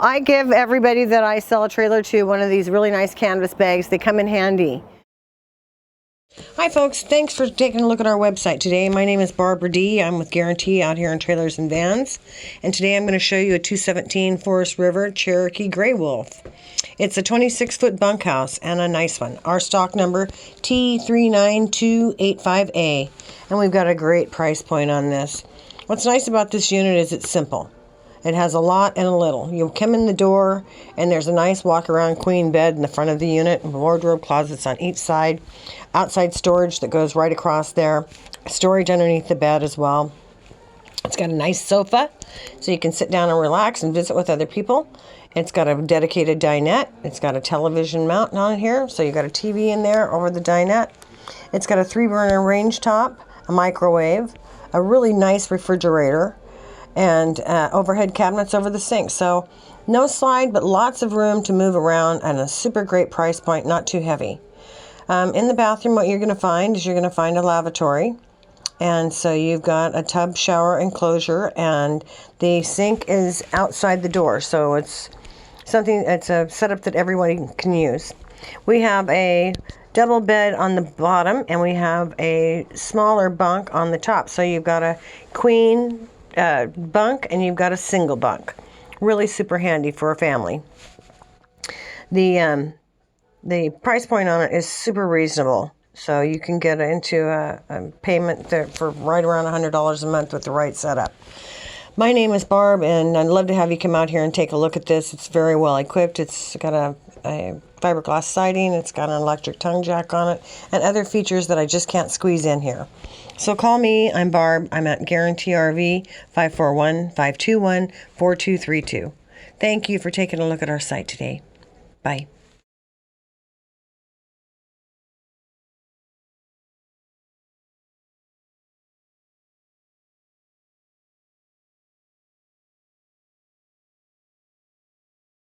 I give everybody that I sell a trailer to one of these really nice canvas bags. They come in handy. Hi folks, thanks for taking a look at our website today. My name is Barbara D. I'm with Guaranty out here in Trailers and Vans. And today I'm going to show you a 217 Forest River Cherokee Grey Wolf. It's a 26-foot bunkhouse and a nice one. Our stock number T39285A. And we've got a great price point on this. What's nice about this unit is it's simple. It has a lot and a little. You come in the door and there's a nice walk-around queen bed in the front of the unit, wardrobe closets on each side, outside storage that goes right across there, storage underneath the bed as well. It's got a nice sofa so you can sit down and relax and visit with other people. It's got a dedicated dinette. It's got a television mount on here, so you got a TV in there over the dinette. It's got a 3-burner range top, a microwave, a really nice refrigerator, and overhead cabinets over the sink. So no slide, but lots of room to move around and a super great price point, not too heavy. In the bathroom, what you're going to find is you're going to find a lavatory. And so you've got a tub shower enclosure, and the sink is outside the door. So it's a setup that everybody can use. We have a double bed on the bottom, and we have a smaller bunk on the top. So you've got a queen bunk and you've got a single bunk. Really super handy for a family. The price point on it is super reasonable, so you can get into a payment for right around $100 a month with the right setup. My name is Barb, and I'd love to have you come out here and take a look at this. It's very well equipped. It's got a fiberglass siding. It's got an electric tongue jack on it, and other features that I just can't squeeze in here. So call me. I'm Barb. I'm at Guaranty RV, 541-521-4232. Thank you for taking a look at our site today. Bye.